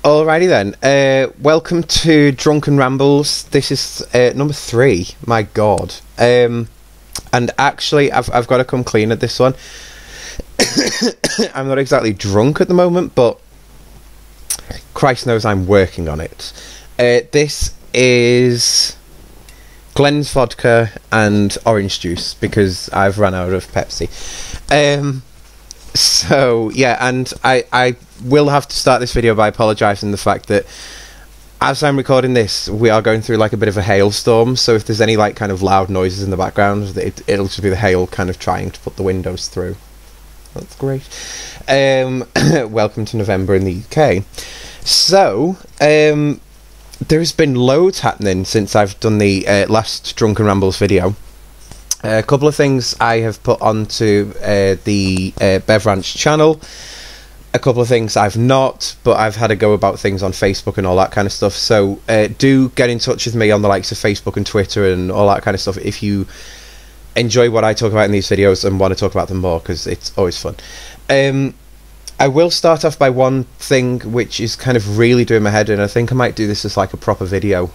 Alrighty then. Welcome to Drunken Rambles. This is number 3. My God. And actually, I've got to come clean at this one. I'm not exactly drunk at the moment, but Christ knows I'm working on it. This is Glen's vodka and orange juice because I've run out of Pepsi. So yeah, and I will have to start this video by apologising the fact that as I'm recording this, we are going through like a bit of a hailstorm. So if there's any like kind of loud noises in the background, it'll just be the hail kind of trying to put the windows through. That's great. Welcome to November in the UK. So there's been loads happening since I've done the last Drunken Rambles video. A couple of things I have put onto the BevRants channel. A couple of things I've not, but I've had a go about things on Facebook and all that kind of stuff. So do get in touch with me on the likes of Facebook and Twitter and all that kind of stuff if you enjoy what I talk about in these videos and want to talk about them more, because it's always fun. I will start off by one thing which is kind of really doing my head in. I think I might do this as like a proper video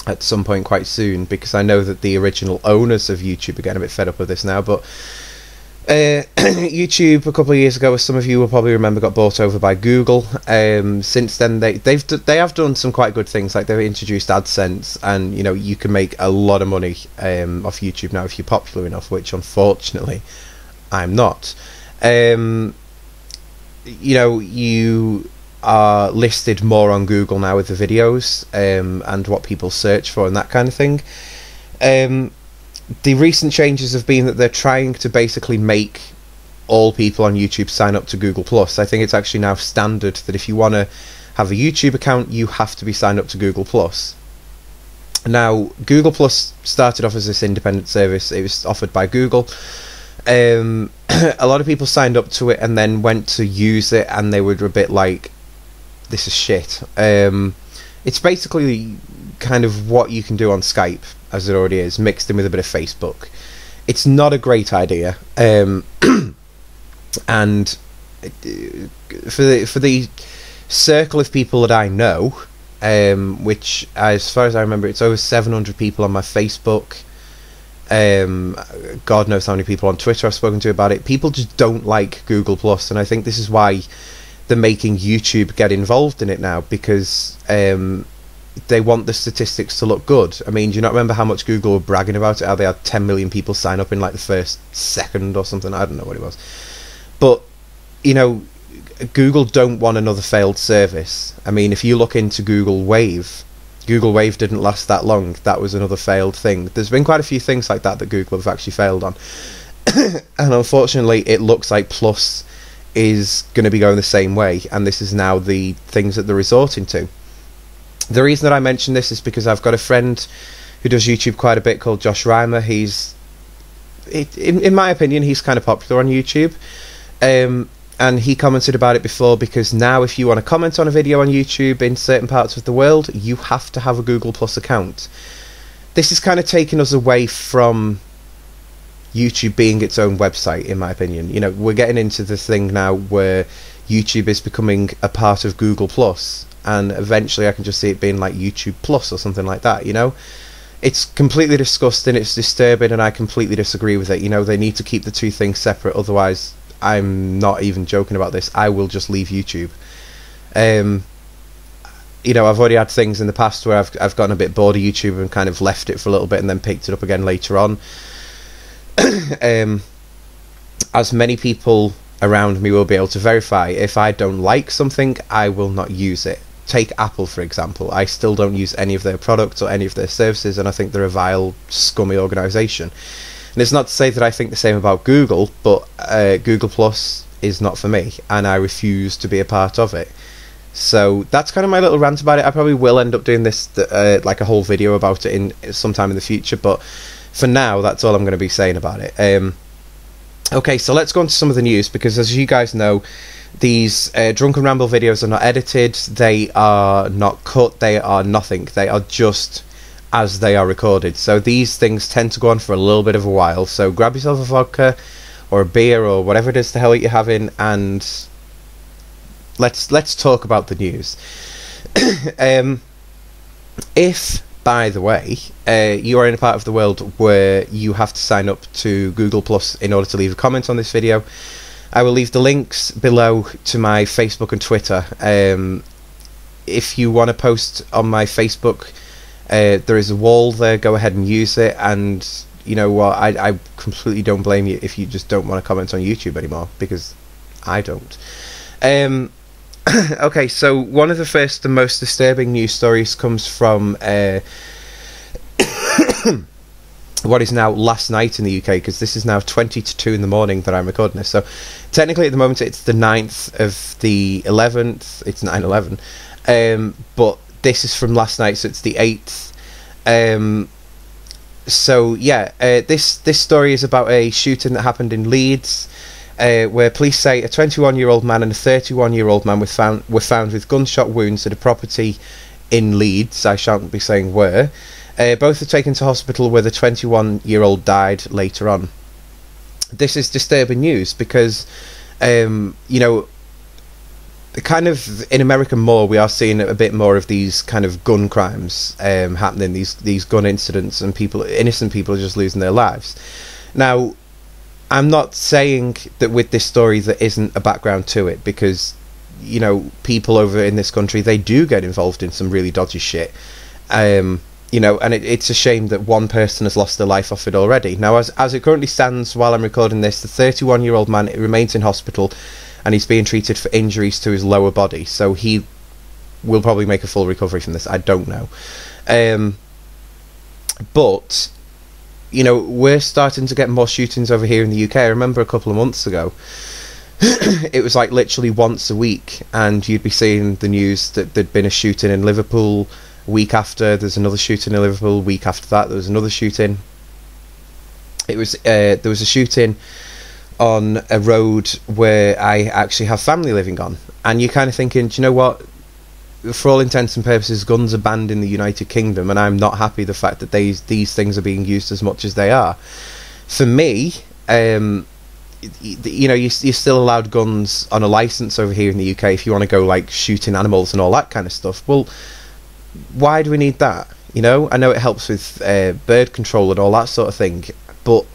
at some point quite soon, because I know that the original owners of YouTube are getting a bit fed up with this now, but YouTube a couple of years ago, as some of you will probably remember, got bought over by Google. Since then they have done some quite good things, like they've introduced AdSense, and you know, you can make a lot of money off YouTube now if you're popular enough, which unfortunately I'm not. You know, you are listed more on Google now with the videos and what people search for and that kind of thing. The recent changes have been that they're trying to basically make all people on YouTube sign up to Google+. I think it's actually now standard that if you want to have a YouTube account, you have to be signed up to Google+. Now, Google+ started off as this independent service. It was offered by Google. A lot of people signed up to it and then went to use it, and they were a bit like, this is shit. It's basically kind of what you can do on Skype, as it already is, mixed in with a bit of Facebook. It's not a great idea. And for the circle of people that I know, which as far as I remember, it's over 700 people on my Facebook. God knows how many people on Twitter I've spoken to about it. People just don't like Google+, and I think this is why they're making YouTube get involved in it now, because they want the statistics to look good. I mean, do you not remember how much Google were bragging about it, how they had 10 million people sign up in like the first second or something? I don't know what it was. But, you know, Google don't want another failed service. I mean, if you look into Google Wave didn't last that long. That was another failed thing. There's been quite a few things like that that Google have actually failed on. And unfortunately, it looks like Plus is going to be going the same way, and this is now the things that they're resorting to. The reason that I mention this is because I've got a friend who does YouTube quite a bit called Josh Reimer. In my opinion, he's kind of popular on YouTube. And he commented about it before, because now if you want to comment on a video on YouTube in certain parts of the world, you have to have a Google Plus account. This is kind of taking us away from YouTube being its own website, in my opinion. You know, we're getting into the thing now where YouTube is becoming a part of Google Plus, and eventually I can just see it being like YouTube Plus or something like that, you know? It's completely disgusting, it's disturbing, and I completely disagree with it. You know, they need to keep the two things separate, otherwise, I'm not even joking about this, I will just leave YouTube. You know, I've already had things in the past where I've gotten a bit bored of YouTube and kind of left it for a little bit and then picked it up again later on. As many people around me will be able to verify, if I don't like something, I will not use it. Take Apple, for example. I still don't use any of their products or any of their services, and I think they're a vile, scummy organisation. And it's not to say that I think the same about Google, but Google Plus is not for me, and I refuse to be a part of it. So that's kind of my little rant about it. I probably will end up doing this, like a whole video about it in sometime in the future, but for now, that's all I'm going to be saying about it. Okay, so let's go on to some of the news, because as you guys know, these Drunken Ramble videos are not edited, they are not cut, they are nothing. They are just as they are recorded. So these things tend to go on for a little bit of a while. So grab yourself a vodka or a beer or whatever it is the hell you're having, and let's talk about the news. If, by the way, you are in a part of the world where you have to sign up to Google Plus in order to leave a comment on this video, I will leave the links below to my Facebook and Twitter. If you want to post on my Facebook, there is a wall there, go ahead and use it. And you know what, I completely don't blame you if you just don't want to comment on YouTube anymore, because I don't. Okay, so one of the first and most disturbing news stories comes from what is now last night in the UK, because this is now 20 to 2 in the morning that I'm recording this. So technically at the moment it's the 9th of the 11th, it's 9/11, but this is from last night, so it's the 8th. So yeah, this story is about a shooting that happened in Leeds, where police say a 21-year-old man and a 31-year-old man were found with gunshot wounds at a property in Leeds. I shan't be saying where. Both were taken to hospital, where the 21-year-old died later on. This is disturbing news because, you know, kind of in America more, we are seeing a bit more of these kind of gun crimes happening, these gun incidents, and innocent people are just losing their lives. Now, I'm not saying that with this story there isn't a background to it, because, you know, people over in this country, they do get involved in some really dodgy shit. You know, and it's a shame that one person has lost their life off it already. Now, as it currently stands while I'm recording this, the 31-year-old man remains in hospital, and he's being treated for injuries to his lower body. So he will probably make a full recovery from this. I don't know. But, you know, we're starting to get more shootings over here in the UK. I remember a couple of months ago, it was like literally once a week, and you'd be seeing the news that there'd been a shooting in Liverpool. Week after, there's another shooting in Liverpool. Week after that, there was another shooting. There was a shooting on a road where I actually have family living on, and you're kind of thinking, do you know what? For all intents and purposes, guns are banned in the United Kingdom, and I'm not happy the fact that these things are being used as much as they are. For me, you know, you're still allowed guns on a license over here in the UK if you want to go like shooting animals and all that kind of stuff. Well, why do we need that? You know, I know it helps with bird control and all that sort of thing, but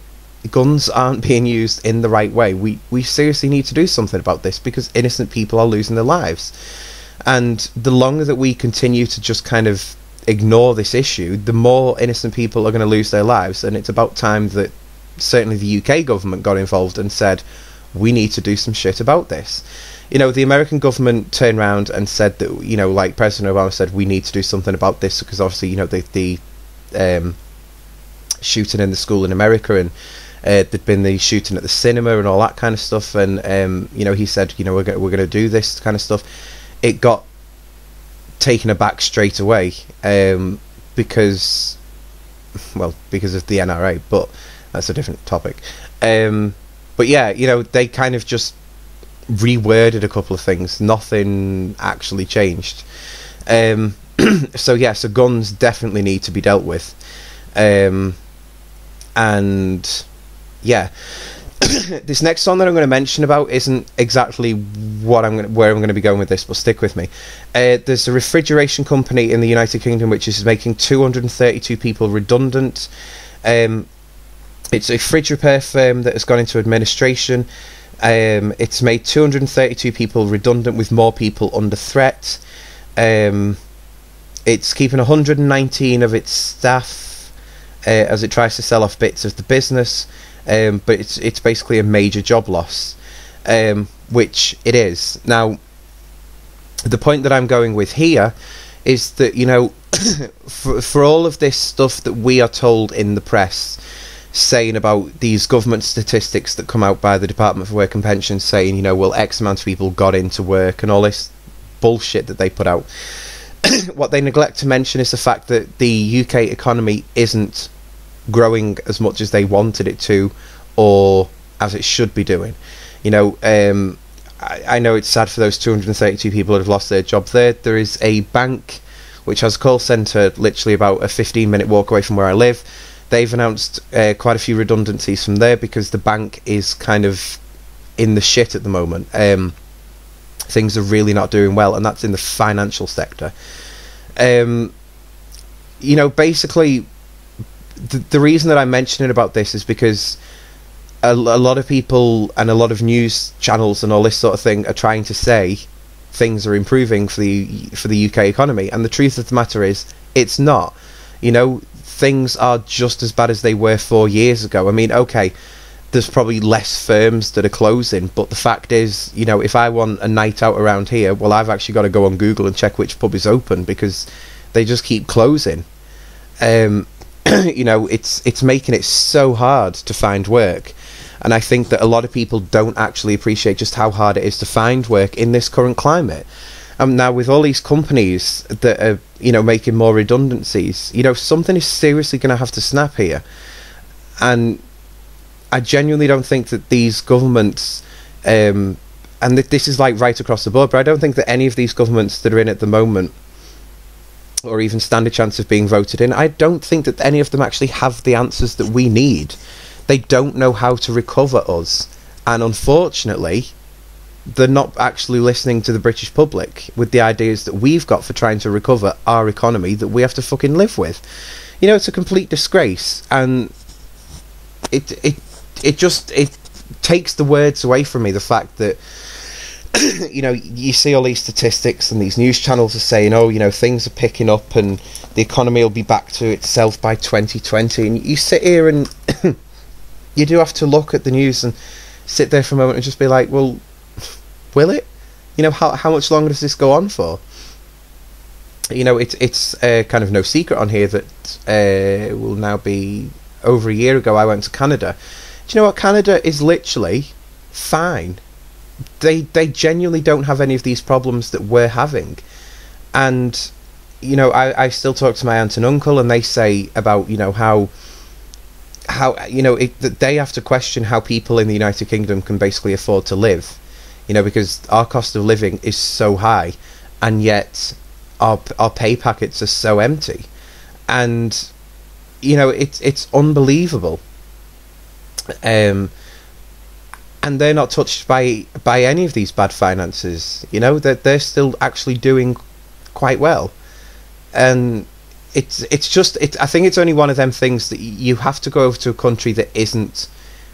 guns aren't being used in the right way. We seriously need to do something about this, because innocent people are losing their lives. And the longer that we continue to just kind of ignore this issue, the more innocent people are going to lose their lives. And it's about time that certainly the UK government got involved and said, we need to do some shit about this. You know, the American government turned around and said that, you know, like President Obama said, we need to do something about this, because obviously, you know, the shooting in the school in America, and there'd been the shooting at the cinema and all that kind of stuff, and you know, he said, you know, we're going to do this kind of stuff. It got taken aback straight away, because of the NRA, but that's a different topic. But yeah, you know, they kind of just reworded a couple of things. Nothing actually changed. So yeah, so guns definitely need to be dealt with. And yeah, this next song that I'm going to mention about isn't exactly where I'm going to be going with this, but stick with me. There's a refrigeration company in the United Kingdom which is making 232 people redundant. It's a fridge repair firm that has gone into administration. It's made 232 people redundant, with more people under threat. It's keeping 119 of its staff as it tries to sell off bits of the business, but it's basically a major job loss, which it is. Now, the point that I'm going with here is that, you know, for all of this stuff that we are told in the press, saying about these government statistics that come out by the Department for Work and Pensions, saying, you know, well, X amount of people got into work, and all this bullshit that they put out, what they neglect to mention is the fact that the UK economy isn't growing as much as they wanted it to, or as it should be doing. You know, I know it's sad for those 232 people that have lost their job there. There is a bank which has a call centre literally about a 15-minute walk away from where I live. They've announced quite a few redundancies from there, because the bank is kind of in the shit at the moment. things are really not doing well, and that's in the financial sector. Basically, the reason that I'm mentioning about this is because a lot of people and a lot of news channels and all this sort of thing are trying to say things are improving for the UK economy, and the truth of the matter is it's not. Things are just as bad as they were 4 years ago. I mean, okay, there's probably less firms that are closing, but the fact is, if I want a night out around here, well, I've actually got to go on Google and check which pub is open, because they just keep closing. It's making it so hard to find work, and I think that a lot of people don't actually appreciate just how hard it is to find work in this current climate. Now, with all these companies that are, making more redundancies, something is seriously going to have to snap here. And I genuinely don't think that these governments, and this is like right across the board, but I don't think that any of these governments that are in at the moment, or even stand a chance of being voted in, I don't think that any of them actually have the answers that we need. They don't know how to recover us. And unfortunately, they're not actually listening to the British public with the ideas that we've got for trying to recover our economy that we have to fucking live with. It's a complete disgrace, and it takes the words away from me, the fact that you see all these statistics and these news channels are saying, things are picking up and the economy will be back to itself by 2020, and you sit here and you do have to look at the news and sit there for a moment and just be like, well, will it? How much longer does this go on for? It's kind of no secret on here that it will now be over a year ago I went to Canada. Do you know what? Canada is literally fine. They genuinely don't have any of these problems that we're having. And I still talk to my aunt and uncle, and they say about how that they have to question how people in the United Kingdom can basically afford to live, because our cost of living is so high, and yet our pay packets are so empty, and it's unbelievable. And they're not touched by any of these bad finances. That they're still actually doing quite well, and I think it's only one of them things that you have to go over to a country that isn't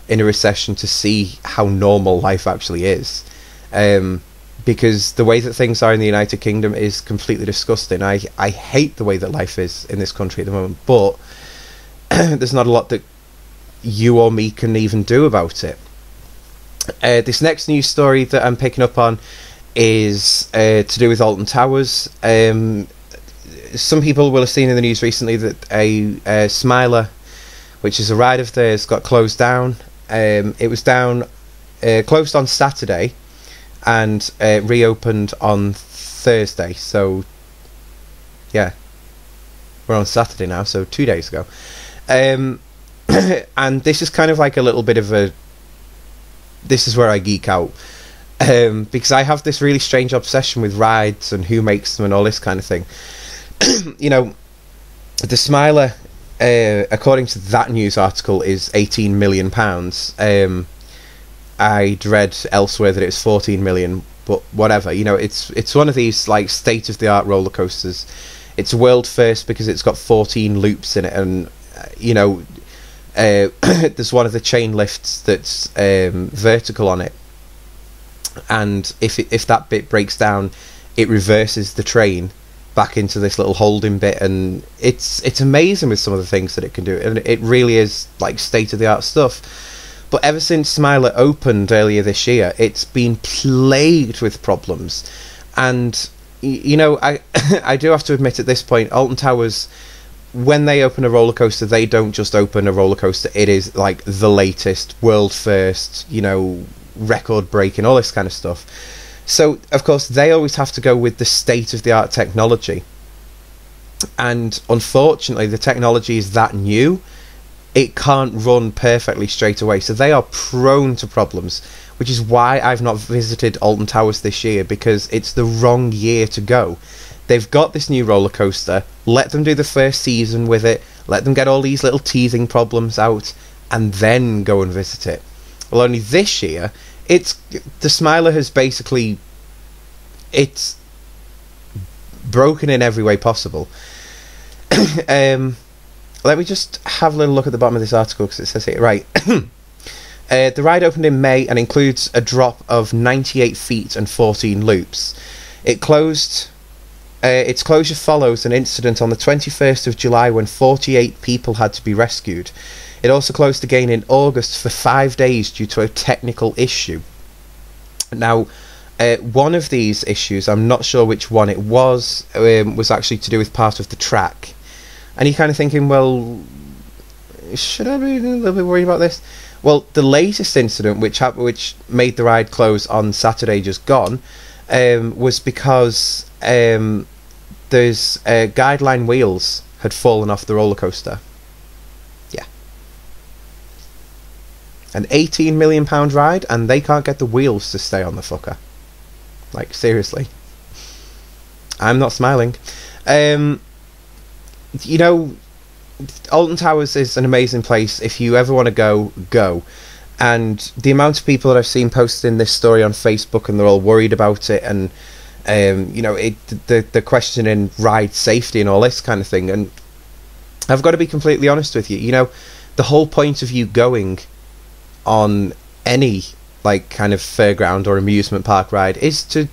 in a recession to see how normal life actually is, because the way that things are in the United Kingdom is completely disgusting. I hate the way that life is in this country at the moment, but there's not a lot that you or me can even do about it. This next news story that I'm picking up on is to do with Alton Towers. Some people will have seen in the news recently that a Smiler, which is a ride of theirs, got closed down. It was closed on Saturday and reopened on Thursday. So, yeah, we're on Saturday now, so 2 days ago. And this is kind of like a little bit of a... This is where I geek out. Because I have this really strange obsession with rides and who makes them and all this kind of thing. The Smiler, according to that news article, is £18 million. I'd read elsewhere that it's 14 million, but whatever. It's one of these like state of the art roller coasters. It's world first because it's got 14 loops in it, and there's one of the chain lifts that's vertical on it, and if that bit breaks down, it reverses the train back into this little holding bit, and it's amazing with some of the things that it can do, and it really is like state of the art stuff. But ever since Smiler opened earlier this year, it's been plagued with problems, and I do have to admit at this point, Alton Towers, when they open a roller coaster, they don't just open a roller coaster. It is like the latest, world first, record breaking, all this kind of stuff. So of course they always have to go with the state of the art technology, and unfortunately the technology is that new, it can't run perfectly straight away, so they are prone to problems, which is why I've not visited Alton Towers this year, because it's the wrong year to go. They've got this new roller coaster, let them do the first season with it, let them get all these little teething problems out, and then go and visit it. Well, only this year, the Smiler has basically it's broken in every way possible. Let me just have a little look at the bottom of this article, because it says here, right. The ride opened in May and includes a drop of 98 feet and 14 loops. Its closure follows an incident on the 21st of July when 48 people had to be rescued. It also closed again in August for 5 days due to a technical issue. Now, one of these issues, I'm not sure which one it was actually to do with part of the track. And you're kind of thinking, well, should I be a little bit worried about this? Well, the latest incident, which made the ride close on Saturday just gone, was because there's guideline wheels had fallen off the roller coaster. Yeah. An £18 million ride, and they can't get the wheels to stay on the fucker. Like, seriously. I'm not smiling. You know, Alton Towers is an amazing place. If you ever want to go. And the amount of people that I've seen posting this story on Facebook, and they're all worried about it, and you know, the questioning ride safety and all this kind of thing. And I've got to be completely honest with you. You know, the whole point of you going on any like kind of fairground or amusement park ride is to,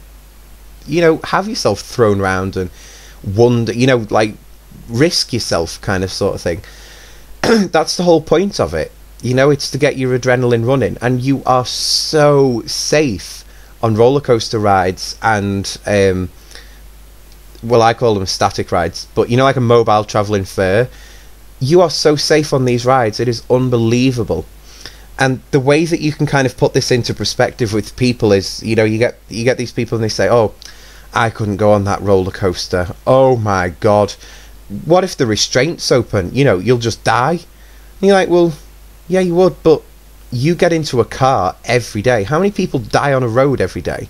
you know, have yourself thrown around and wonder, you know, like risk yourself kind of sort of thing. That's the whole point of it. You know, it's to get your adrenaline running, and you are so safe on roller coaster rides and well, I call them static rides, but you know, like a mobile travelling fair. You are so safe on these rides, it is unbelievable. And the way that you can kind of put this into perspective with people is, you know, you get these people and they say, oh, I couldn't go on that roller coaster. Oh my god. What if the restraint's open? You know, you'll just die. And you're like, well, yeah, you would, but you get into a car every day. How many people die on a road every day?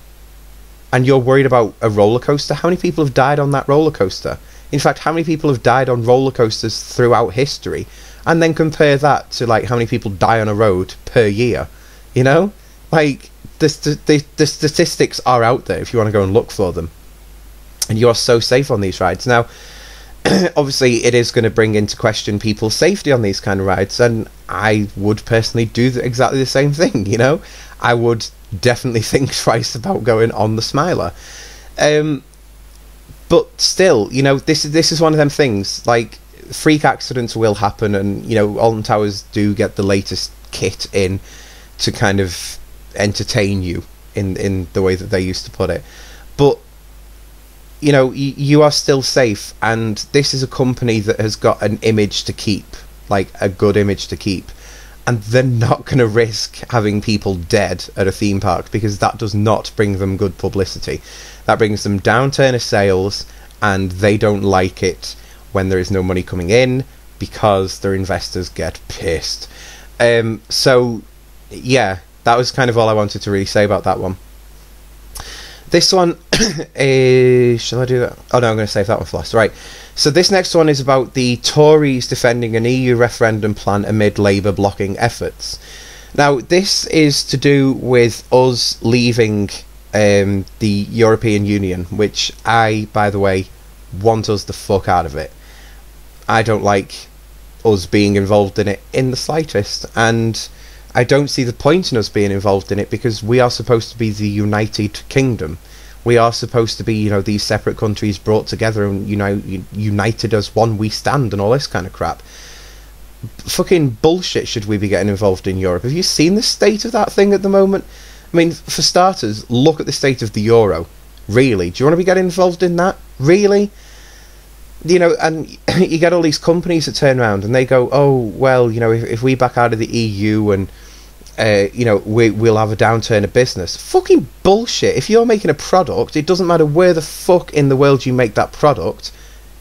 And you're worried about a roller coaster? How many people have died on that roller coaster? In fact, how many people have died on roller coasters throughout history? And then compare that to like how many people die on a road per year. You know, like the statistics are out there if you want to go and look for them. And you are so safe on these rides. Now, obviously, it is going to bring into question people's safety on these kind of rides, and I would personally do exactly the same thing. You know, I would definitely think twice about going on the Smiler. But still, you know, this is one of them things. Like, freak accidents will happen, and you know, Alton Towers do get the latest kit in to kind of entertain you in the way that they used to put it. But you know, you are still safe, and this is a company that has got an image to keep, like a good image to keep, and they're not going to risk having people dead at a theme park, because that does not bring them good publicity. That brings them downturn of sales, and they don't like it when there is no money coming in, because their investors get pissed. So yeah, that was kind of all I wanted to really say about that one. This one is... Shall I do that? Oh no, I'm going to save that one for last. Right. So this next one is about the Tories defending an EU referendum plan amid Labour blocking efforts. Now, this is to do with us leaving the European Union, which I, by the way, want us the fuck out of it. I don't like us being involved in it in the slightest, and I don't see the point in us being involved in it, because we are supposed to be the United Kingdom. We are supposed to be, you know, these separate countries brought together and, you know, united as one we stand and all this kind of crap. Fucking bullshit should we be getting involved in Europe. Have you seen the state of that thing at the moment? I mean, for starters, look at the state of the euro. Really? Do you want to be getting involved in that? Really? You know, and you get all these companies that turn around and they go, oh, well, you know, if we back out of the EU and, you know, we'll have a downturn of business. Fucking bullshit. If you're making a product, it doesn't matter where the fuck in the world you make that product,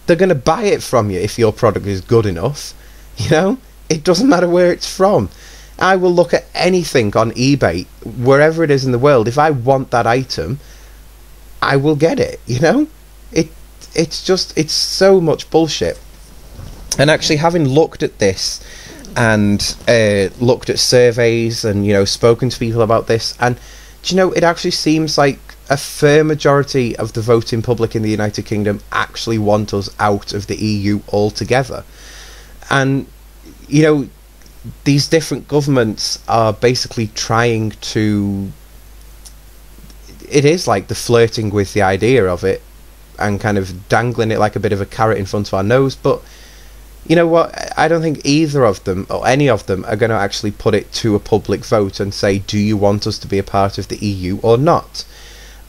they're going to buy it from you if your product is good enough. You know? It doesn't matter where it's from. I will look at anything on eBay, wherever it is in the world. If I want that item, I will get it, you know? It's just, it's so much bullshit. And actually, having looked at this and looked at surveys and, you know, spoken to people about this, and do you know, it actually seems like a fair majority of the voting public in the United Kingdom actually want us out of the EU altogether. And, you know, these different governments are basically trying to... It is like the flirting with the idea of it and kind of dangling it like a bit of a carrot in front of our nose, but you know what, I don't think either of them or any of them are going to actually put it to a public vote and say, do you want us to be a part of the EU or not?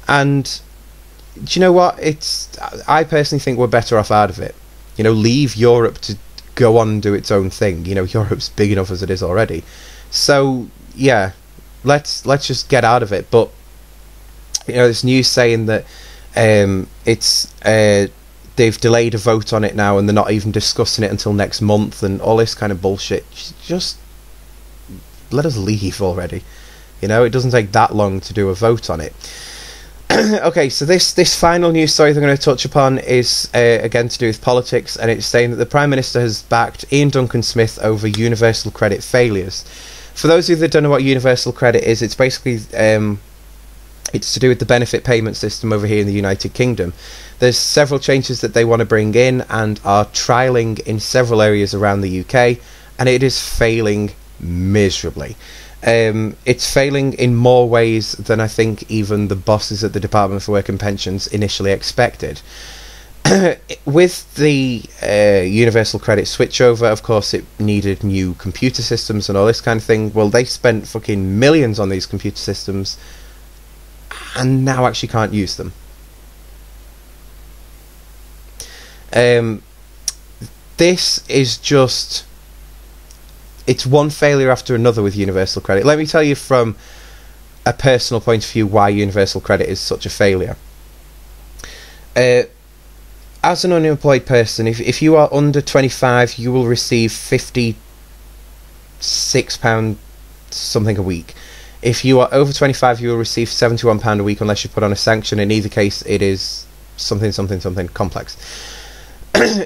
And do you know what, I personally think we're better off out of it. You know, leave Europe to go on and do its own thing. You know, Europe's big enough as it is already. So yeah, let's just get out of it. But you know, there's news saying that they've delayed a vote on it now, and they're not even discussing it until next month, and all this kind of bullshit. Just let us leave already. You know, it doesn't take that long to do a vote on it. Okay, so this final news story they're going to touch upon is again to do with politics, and it's saying that the Prime Minister has backed Ian Duncan Smith over universal credit failures. For those of you that don't know what universal credit is, it's basically it's to do with the benefit payment system over here in the United Kingdom. There's several changes that they want to bring in and are trialling in several areas around the UK, and it is failing miserably. It's failing in more ways than I think even the bosses at the Department for Work and Pensions initially expected. With the universal credit switchover, of course, it needed new computer systems and all this kind of thing. Well, they spent fucking millions on these computer systems and now actually can't use them. This is just... It's one failure after another with universal credit. Let me tell you from a personal point of view why universal credit is such a failure. As an unemployed person, if you are under 25, you will receive £56 something a week. If you are over 25, you will receive £71 a week unless you put on a sanction. In either case, it is something complex.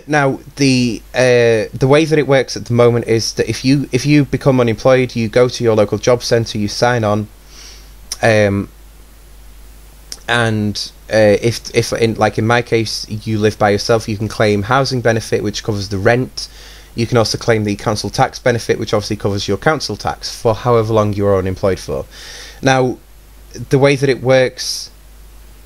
Now, the way that it works at the moment is that if you become unemployed, you go to your local job centre, you sign on, and if in my case you live by yourself, you can claim housing benefit, which covers the rent. You can also claim the council tax benefit, which obviously covers your council tax for however long you are unemployed for. Now, the way that it works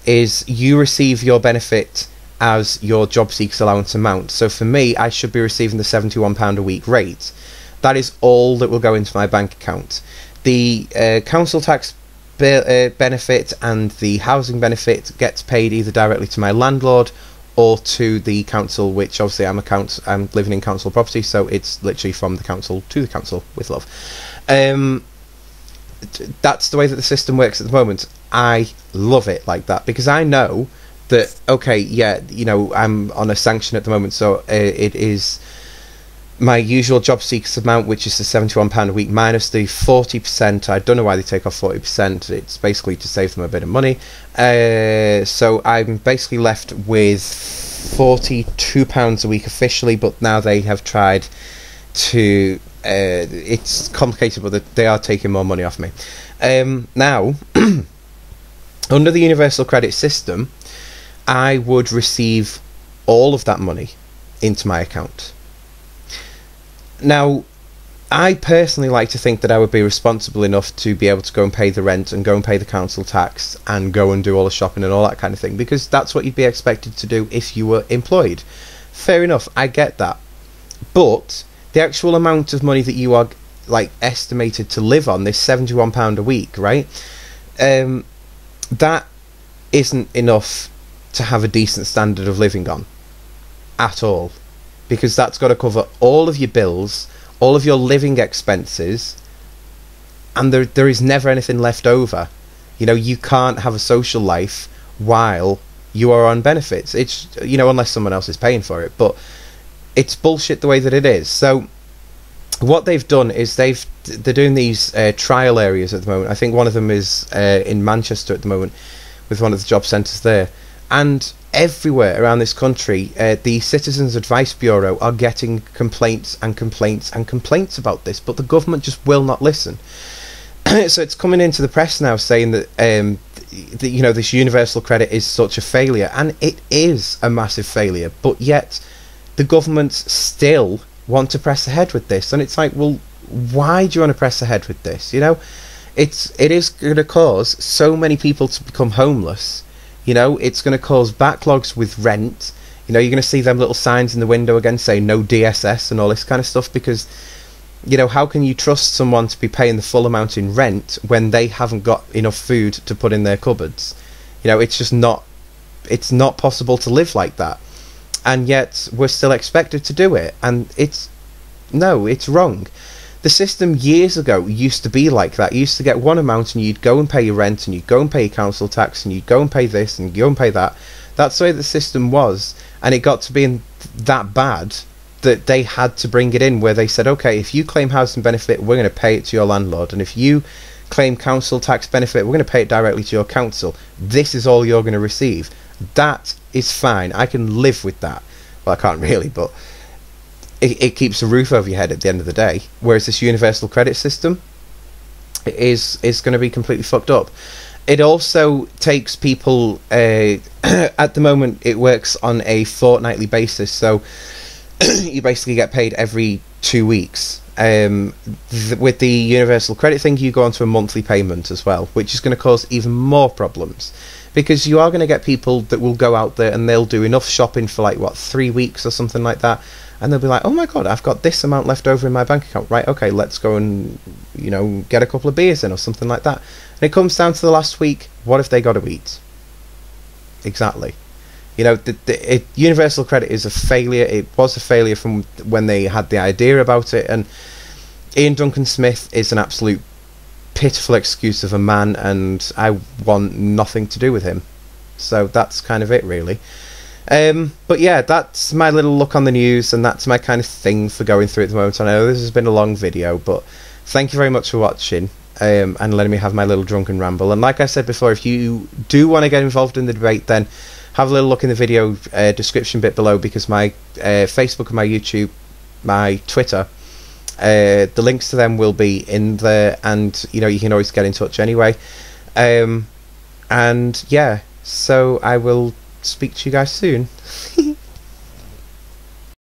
is you receive your benefit as your job seekers allowance amount. So for me, I should be receiving the £71 a week rate. That is all that will go into my bank account. The council tax benefit and the housing benefit gets paid either directly to my landlord or to the council, which obviously I'm living in council property, so it's literally from the council to the council with love. That's the way that the system works at the moment. I love it like that because I know that, okay, yeah, you know, I'm on a sanction at the moment, so it is my usual job seekers amount, which is the £71 a week minus the 40%. I don't know why they take off 40%. It's basically to save them a bit of money. So I'm basically left with £42 a week officially, but now they have tried to... it's complicated, but they are taking more money off me. Now, under the universal credit system, I would receive all of that money into my account. Now, I personally like to think that I would be responsible enough to be able to go and pay the rent and go and pay the council tax and go and do all the shopping and all that kind of thing, because that's what you'd be expected to do if you were employed. Fair enough, I get that. But the actual amount of money that you are estimated to live on, this £71 a week, right? That isn't enough to have a decent standard of living on at all, because that's got to cover all of your bills, all of your living expenses, and there is never anything left over. You know, you can't have a social life while you are on benefits. It's, you know, unless someone else is paying for it, but it's bullshit the way that it is. So what they've done is they're doing these trial areas at the moment. I think one of them is in Manchester at the moment with one of the job centres there. And everywhere around this country, the Citizens Advice Bureau are getting complaints and complaints and complaints about this, but the government just will not listen. So it's coming into the press now saying that you know, this universal credit is such a failure, and it is a massive failure, but yet the governments still want to press ahead with this. And it's like, well, why do you want to press ahead with this? You know, it is going to cause so many people to become homeless. You know, it's going to cause backlogs with rent. You know, you're going to see them little signs in the window again saying no DSS and all this kind of stuff, because, you know, how can you trust someone to be paying the full amount in rent when they haven't got enough food to put in their cupboards? You know, it's just not, it's not possible to live like that. And yet we're still expected to do it, and it's wrong. The system years ago used to be like that. You used to get one amount and you'd go and pay your rent, and you'd go and pay your council tax, and you'd go and pay this and go and pay that. That's the way the system was, and it got to being that bad that they had to bring it in where they said, okay, if you claim housing benefit, we're going to pay it to your landlord, and if you claim council tax benefit, we're going to pay it directly to your council. This is all you're going to receive. That is fine. I can live with that. Well, I can't really, but it keeps a roof over your head at the end of the day. Whereas this universal credit system is going to be completely fucked up. It also takes people, at the moment it works on a fortnightly basis, so you basically get paid every 2 weeks. With the universal credit thing, you go onto a monthly payment as well, which is going to cause even more problems, because you are going to get people that will go out there and they'll do enough shopping for like, what, 3 weeks or something like that, and they'll be like, oh my god, I've got this amount left over in my bank account, right, okay, let's go and, you know, get a couple of beers in or something like that. And it comes down to the last week, what have they got to eat? Exactly. You know, universal credit is a failure. It was a failure from when they had the idea about it, and Ian Duncan Smith is an absolute pitiful excuse of a man, and I want nothing to do with him. So that's kind of it, really. But yeah, that's my little look on the news, and that's my kind of thing for going through at the moment. I know this has been a long video, but thank you very much for watching, and letting me have my little drunken ramble. And like I said before, if you do want to get involved in the debate, then have a little look in the video description bit below, because my Facebook and my YouTube, my Twitter, the links to them will be in there, and you know, you can always get in touch anyway. And yeah, so I will speak to you guys soon.